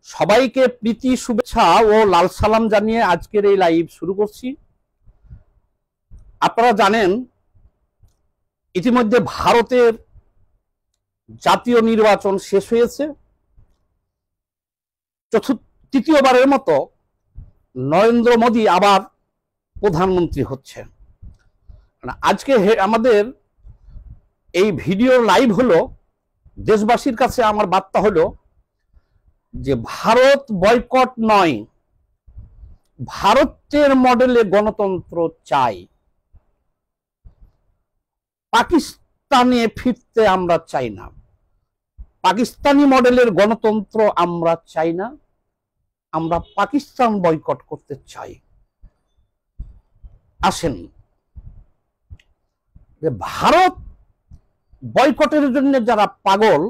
সবাইকে প্রীতি শুভেচ্ছা ও লাল সালাম জানিয়ে আজকের এই লাইভ শুরু করছি। আপনারা জানেন ইতিমধ্যে ভারতের জাতীয় নির্বাচন শেষ হয়েছে। তৃতীয়বারের মতো নরেন্দ্র মোদী আবার প্রধানমন্ত্রী হচ্ছে। আজকে আমাদের এই ভিডিও লাইভ হলো, দেশবাসীর কাছে আমার বার্তা হলো যে ভারত বয়কট নয়, ভারতের মডেলে গণতন্ত্র চাই। পাকিস্তানে ফিরতে আমরা চাই না, পাকিস্তানি মডেলের গণতন্ত্র আমরা চাই না, আমরা পাকিস্তান বয়কট করতে চাই। আসেন, যে ভারত বয়কটের জন্য যারা পাগল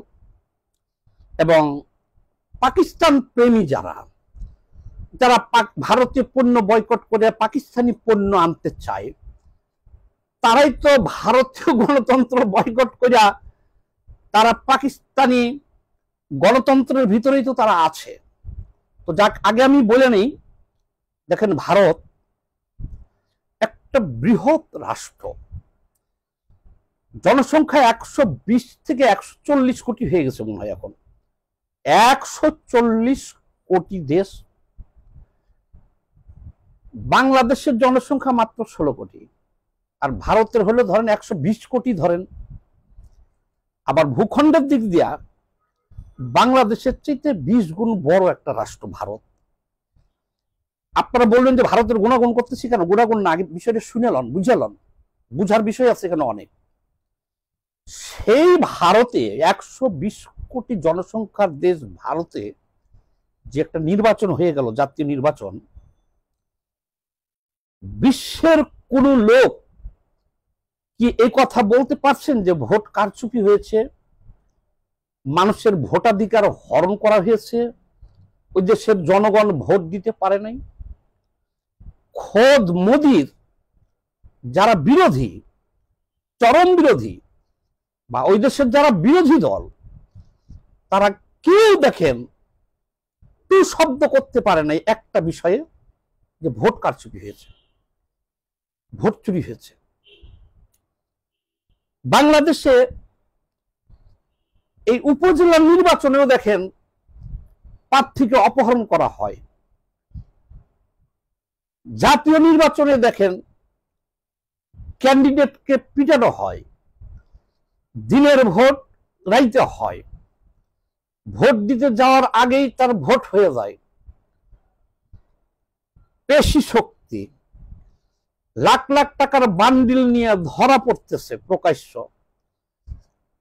এবং পাকিস্তান প্রেমী যারা ভারতীয় পণ্য বয়কট করে পাকিস্তানি পণ্য আনতে চায়, তারাই তো ভারতীয় গণতন্ত্র বয়কট করে তারা পাকিস্তানি গণতন্ত্রের ভিতরেই তো তারা আছে। তো যাক, আগে আমি বলে নেই, দেখেন ভারত একটা বৃহৎ রাষ্ট্র, জনসংখ্যা 120 থেকে 140 কোটি হয়ে গেছে মনে হয় এখন, 140 কোটি দেশ। বাংলাদেশের জনসংখ্যা মাত্র 16 কোটি, আর ভারতের হলো ধরেন 120 কোটি ধরেন। আবার ভূখণ্ডের দিক দিয়া বাংলাদেশের চাইতে 20 গুণ বড় একটা রাষ্ট্র ভারত। আপনারা বললেন যে ভারতের গুণাগুণ করতেছি কেন? গুণাগুণ না, আগে বিষয়টা শুনে লন, বুঝে লন, বুঝার বিষয় আছে এখানে অনেক। সেই ভারতে 120 কোটি জনসংখ্যার দেশ ভারতে যে একটা নির্বাচন হয়ে গেল, জাতীয় নির্বাচন, বিশ্বের কোন লোক কি এই কথা বলতে পারছেন যে ভোট কারচুপি হয়েছে, মানুষের ভোটাধিকার হরণ করা হয়েছে, ওই দেশের জনগণ ভোট দিতে পারে নাই? খোদ মোদির যারা বিরোধী, চরম বিরোধী, বা ওই দেশের যারা বিরোধী দল, তারা কেউ দেখেন টু শব্দ করতে পারে নাই একটা বিষয়ে, যে ভোট কারচুপি হয়েছে, ভোট চুরি হয়েছে। বাংলাদেশে এই উপজেলা নির্বাচনেও দেখেন প্রার্থীকে অপহরণ করা হয়, জাতীয় নির্বাচনে দেখেন ক্যান্ডিডেটকে পিটানো হয়, দিনের ভোট রাইতে হয়, ভোট দিতে যাওয়ার আগেই তার ভোট হয়ে যায়। পেশি শক্তি, লাখ লাখ টাকার বান্ডিল নিয়ে ধরা পড়তেছে,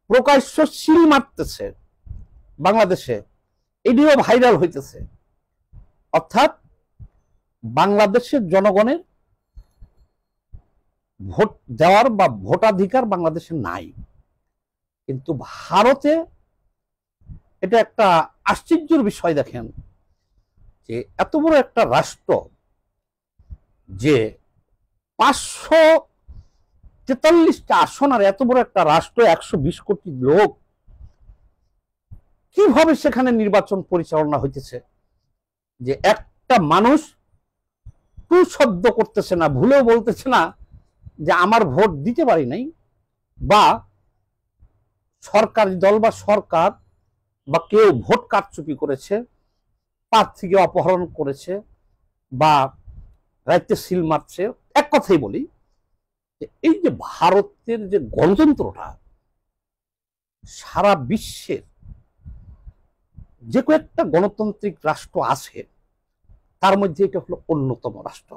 প্রকাশ্য সিল মারতেছে বাংলাদেশে, এটিও ভাইরাল হইতেছে। অর্থাৎ বাংলাদেশের জনগণের ভোট দেওয়ার বা ভোটাধিকার বাংলাদেশে নাই। কিন্তু ভারতে এটা একটা আশ্চর্যের বিষয়। দেখেন যে এত বড় একটা রাষ্ট্র, যে 543টা আসন আর এত বড় একটা রাষ্ট্র, 120 কোটি লোক, কিভাবে সেখানে নির্বাচন পরিচালনা হইতেছে যে একটা মানুষ টু শব্দ করতেছে না, ভুলেও বলতেছে না যে আমার ভোট দিতে পারি নাই, বা সরকারি দল বা সরকার বা কেউ ভোট কারচুপি করেছে, প্রার্থীকে অপহরণ করেছে, বা রাইতে সিল মারছে। এক কথাই বলি, এই যে ভারতের যে গণতন্ত্রটা, সারা বিশ্বের যে কয়েকটা গণতান্ত্রিক রাষ্ট্র আছে তার মধ্যে এটা হলো অন্যতম রাষ্ট্র।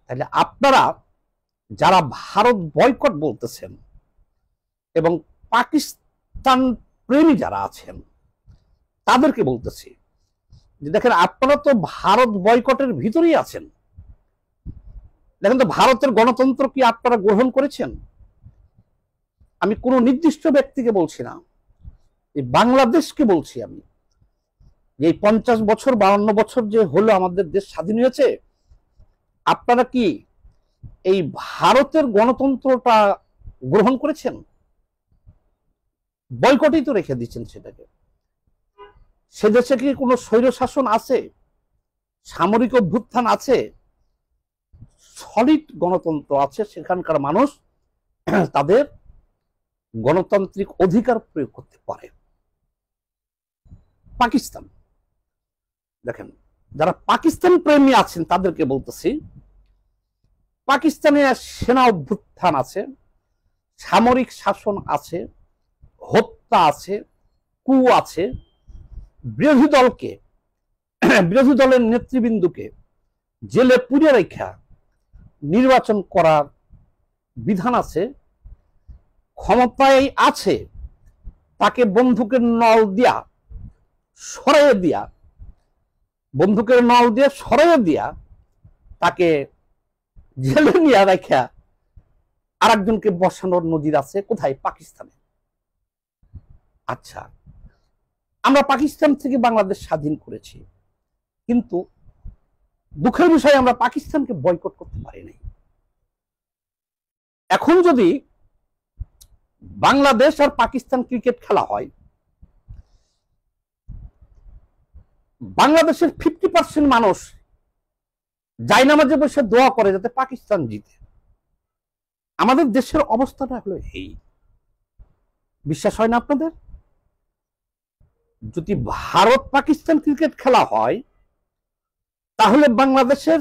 তাহলে আপনারা যারা ভারত বয়কট বলতেছেন এবং পাকিস্তান প্রেমী যারা আছেন, তাদেরকে বলতেছি যে দেখেন, আপনারা তো ভারত বয়কটের ভিতরেই আছেন। দেখেন তো, ভারতের গণতন্ত্র কি আপনারা গ্রহণ করেছেন? আমি কোনো নির্দিষ্ট ব্যক্তিকে বলছি না, এই বাংলাদেশকে বলছি আমি। এই 50 বছর 52 বছর যে হলো আমাদের দেশ স্বাধীন হয়েছে, আপনারা কি এই ভারতের গণতন্ত্রটা গ্রহণ করেছেন? বয়কটেই তো রেখে দিচ্ছেন সেটাকে। সে দেশে কি কোনো স্বৈর শাসন আছে, সামরিক অভ্যুত্থান আছে? সলিড গণতন্ত্র আছে, সেখানকার মানুষ তাদের গণতান্ত্রিক অধিকার প্রয়োগ করতে পারে। পাকিস্তান দেখেন, যারা পাকিস্তান প্রেমী আছেন তাদেরকে বলতেছি, পাকিস্তানে সেনা অভ্যুত্থান আছে, সামরিক শাসন আছে, হত্যা আছে, কু আছে, বিরোধী দলের নেতৃবৃন্দকে জেলে পুড়ে রেখা নির্বাচন করার বিধান আছে, ক্ষমতায় আছে তাকে বন্দুকের নল দিয়া সরাইয়ে দিয়া তাকে জেলে নিয়ে রেখা আরেকজনকে বসানোর নজির আছে। কোথায়? পাকিস্তানে। আচ্ছা, আমরা পাকিস্তান থেকে বাংলাদেশ স্বাধীন করেছি, কিন্তু দুঃখের বিষয় আমরা পাকিস্তানকে বয়কট করতে পারি নাই। এখন যদি বাংলাদেশ আর পাকিস্তান ক্রিকেট খেলা হয়, বাংলাদেশের 50% মানুষ জায়নামাজে বসে দোয়া করে যাতে পাকিস্তান জিতে। আমাদের দেশের অবস্থাটা হলো এই। বিশ্বাস হয় না আপনাদের? যদি ভারত পাকিস্তান ক্রিকেট খেলা হয়, তাহলে বাংলাদেশের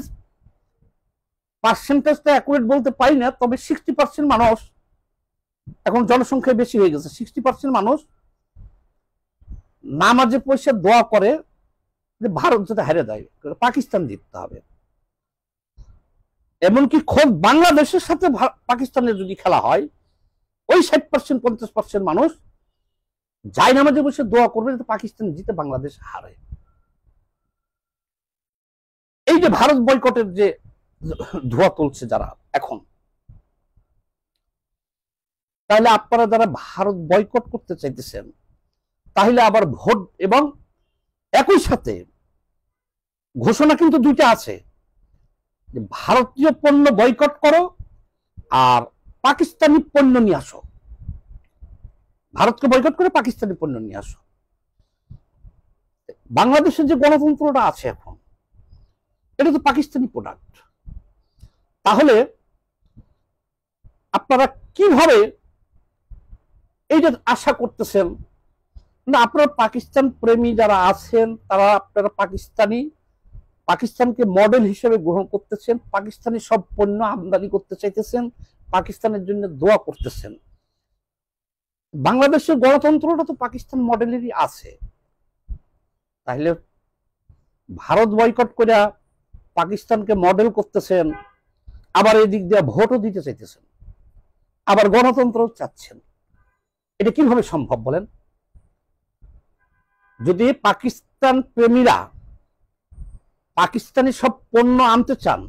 পার্সেন্টেজটা অ্যাকুরেট বলতে পারি না, তবে 60% মানুষ, এখন জনসংখ্যা বেশি হয়ে গেছে, 60% মানুষ নামাজে পয়সা দোয়া করে যে ভারত যাতে হারে দেয়, পাকিস্তান জিততে হবে। এমনকি খোদ বাংলাদেশের সাথে পাকিস্তানের যদি খেলা হয়, ওই 60% 50% মানুষ জায়নামাজে বসে দোয়া করবে যাতে পাকিস্তান জিতে বাংলাদেশ হারে। এই যে ভারত বয়কটের যে ধোয়া তুলছে যারা এখন, তাহলে আপনারা যারা ভারত বয়কট করতে চাইতেছেন, তাহলে আবার ভোট এবং একই সাথে ঘোষণা কিন্তু দুইটা আছে, যে ভারতীয় পণ্য বয়কট করো আর পাকিস্তানি পণ্য নিয়ে আসো। ভারতকে বয়কট করে পাকিস্তানি পণ্য নিয়ে আসো। বাংলাদেশের যে গণতন্ত্রটা আছে এখন, এটা তো পাকিস্তানি প্রোডাক্ট। তাহলে আপনারা কিভাবে এইটা আশা করতেছেন না? আপনারা পাকিস্তান প্রেমী যারা আছেন, তারা আপনারা পাকিস্তানকে মডেল হিসেবে গ্রহণ করতেছেন, পাকিস্তানি সব পণ্য আমদানি করতে চাইতেছেন, পাকিস্তানের জন্য দোয়া করতেছেন। বাংলাদেশের গণতন্ত্রটা তো পাকিস্তান মডেলেরই আছে। তাহলে ভারত বয়কট করে পাকিস্তানকে মডেল করতেছেন, আবার এদিক দিয়ে ভোটও দিতে চাইতেছেন, আবার গণতন্ত্র চাচ্ছেন। এটা কিভাবে সম্ভব বলেন? যদি পাকিস্তান প্রেমীরা পাকিস্তানি সব পণ্য আনতে চান,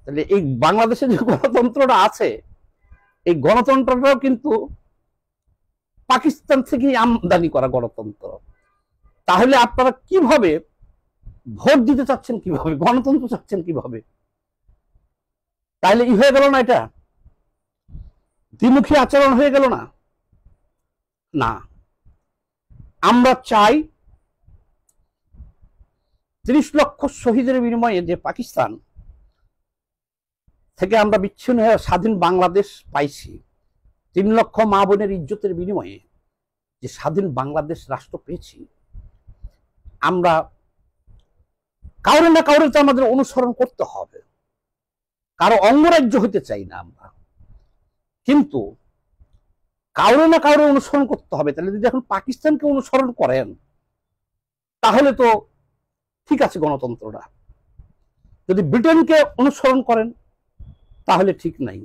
তাহলে এই বাংলাদেশের যে গণতন্ত্রটা আছে, এই গণতন্ত্রটাও কিন্তু পাকিস্তান থেকে আমদানি করা গণতন্ত্র। তাহলে আপনারা কিভাবে ভোট দিতে চাচ্ছেন, কিভাবে গণতন্ত্র চাচ্ছেন কিভাবে? তাহলে হয়ে গেল না, এটা দ্বিমুখী আচরণ হয়ে গেল না? না, আমরা চাই 30 লক্ষ শহীদের বিনিময়ে যে পাকিস্তান থেকে আমরা বিচ্ছিন্ন হয়ে স্বাধীন বাংলাদেশ পাইছি, 3 লক্ষ মা বোনের ইজ্জতের বিনিময়ে যে স্বাধীন বাংলাদেশ রাষ্ট্র পেয়েছি, আমরা কারো না কারো তো আমাদের অনুসরণ করতে হবে। কারো অঙ্গরাজ্য হতে চাই না আমরা, কিন্তু কারো না কারো অনুসরণ করতে হবে। তাহলে যদি এখন পাকিস্তানকে অনুসরণ করেন, তাহলে তো ঠিক আছে গণতন্ত্রটা। যদি ব্রিটেনকে অনুসরণ করেন তাহলে ঠিক নাই,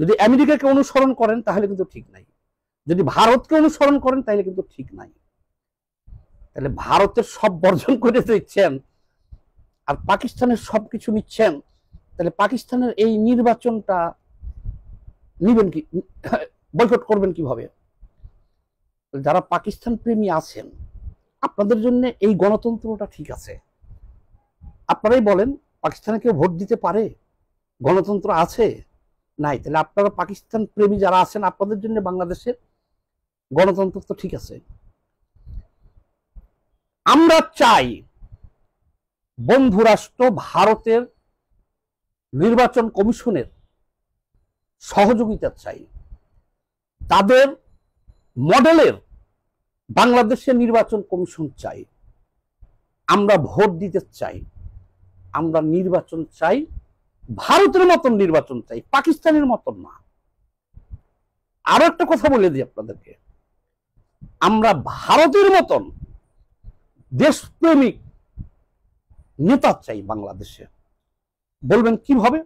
যদি আমেরিকাকে অনুসরণ করেন তাহলে কিন্তু ঠিক নাই, যদি ভারতকে অনুসরণ করেন তাহলে কিন্তু ঠিক নাই। তাহলে ভারতের সব বর্জন করে দিচ্ছেন আর পাকিস্তানের সবকিছু নিচ্ছেন, তাহলে পাকিস্তানের এই নির্বাচনটা নিবেন কি, বয়কট করবেন কিভাবে? যারা পাকিস্তান প্রেমী আছেন, আপনাদের জন্য এই গণতন্ত্রটা ঠিক আছে। আপনারাই বলেন, পাকিস্তানে কেউ ভোট দিতে পারে? গণতন্ত্র আছে? নাই। তাহলে আপনারা পাকিস্তান প্রেমী যারা আছেন, আপনাদের জন্য বাংলাদেশের গণতন্ত্র তো ঠিক আছে। আমরা চাই বন্ধু রাষ্ট্র ভারতের নির্বাচন কমিশনের সহযোগিতা চাই, তাদের মডেলের বাংলাদেশের নির্বাচন কমিশন চাই, আমরা ভোট দিতে চাই, আমরা নির্বাচন চাই, ভারতের মতন নির্বাচন চাই, পাকিস্তানের মতন না। আরো একটা কথা বলে দিই আপনাদেরকে, আমরা ভারতের মতন দেশপ্রেমিক নেতা চাই বাংলাদেশে। বলবেন কিভাবে?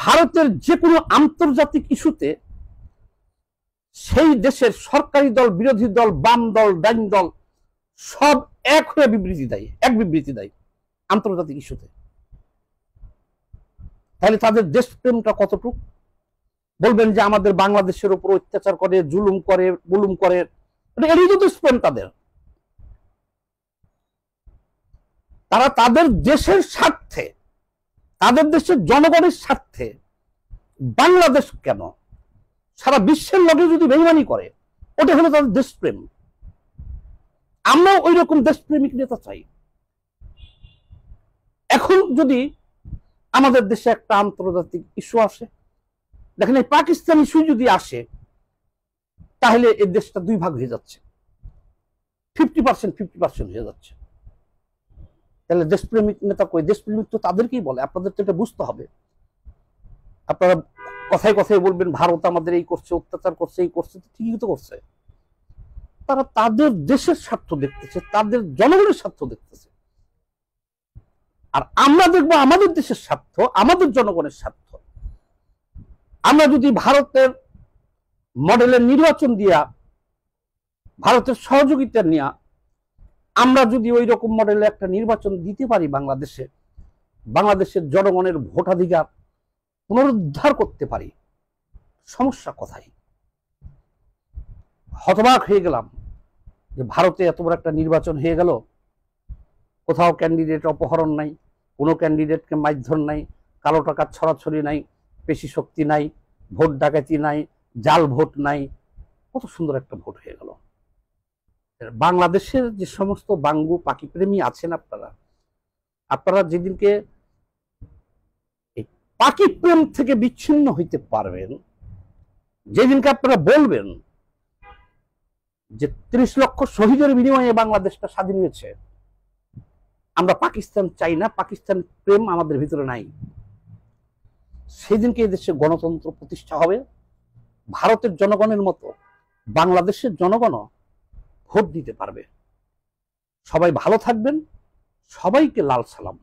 ভারতের যে কোনো আন্তর্জাতিক ইস্যুতে সেই দেশের সরকারি দল, বিরোধী দল, বাম দল, ডাইন দল সব এক হয়ে বিবৃতি দেয় আন্তর্জাতিক ইস্যুতে। তাহলে তাদের দেশপ্রেমটা কতটুকু? বলবেন যে আমাদের বাংলাদেশের উপর অত্যাচার করে, জুলুম করে, বুলুম করে, এটাই তো দেশপ্রেম তাদের। তারা তাদের দেশের স্বার্থে, তাদের দেশের জনগণের স্বার্থে বাংলাদেশ কেন সারা বিশ্বের লগে যদি বেইমানি করে, ওটা হলো তাদের দেশপ্রেম। আমরা ওই রকম দেশপ্রেমিক নেতা চাই। এখন যদি আমাদের দেশে একটা আন্তর্জাতিক ইস্যু আসে, দেখেন এই পাকিস্তান ইস্যু যদি আসে, তাহলে এই দেশটা দুই ভাগ হয়ে যাচ্ছে, 50% হয়ে যাচ্ছে। তাহলে দেশপ্রেমিক নেতা কই? দেশপ্রেমিক তো তাদেরকেই বলে। আপনাদের তো এটা বুঝতে হবে। আপনারা কথায় কথায় বলবেন ভারত আমাদের এই করছে, অত্যাচার করছে, এই করছে, ঠিকই তো করছে। তারা তাদের দেশের স্বার্থ দেখতেছে, তাদের জনগণের স্বার্থ দেখতেছে। আর আমরা দেখবো আমাদের দেশের স্বার্থ, আমাদের জনগণের স্বার্থ। আমরা যদি ভারতের মডেলের নির্বাচন দিয়া, ভারতের সহযোগিতা নিয়ে আমরা যদি ওই রকম মডেলে একটা নির্বাচন দিতে পারি বাংলাদেশে, বাংলাদেশের জনগণের ভোটাধিকার পুনরুদ্ধার করতে পারি, সমস্যা কোথায়? হতবাক হয়ে গেলাম যে ভারতে এত বড় একটা নির্বাচন হয়ে গেল, কোথাও ক্যান্ডিডেট অপহরণ নাই, কোনো ক্যান্ডিডেটকে মারধর নাই, কালো টাকার ছড়াছড়ি নাই, পেশি শক্তি নাই, ভোট ডাকাতি নাই, জাল ভোট নাই। কত সুন্দর একটা ভোট হয়ে গেল। বাংলাদেশের যে সমস্ত বাঙ্গু পাখি প্রেমী আছেন, আপনারা যেদিনকে পাখি প্রেম থেকে বিচ্ছিন্ন হইতে পারবেন, যেদিনকে আপনারা বলবেন যে 30 লক্ষ শহীদের বিনিময়ে বাংলাদেশটা স্বাধীন হয়েছে, আমরা পাকিস্তান চাই না, পাকিস্তান প্রেম আমাদের ভিতরে নাই, সেদিনকে এই দেশে গণতন্ত্র প্রতিষ্ঠা হবে। ভারতের জনগণের মতো বাংলাদেশের জনগণও ভোট দিতে পারবে। সবাই ভালো থাকবেন, সবাইকে লাল সালাম।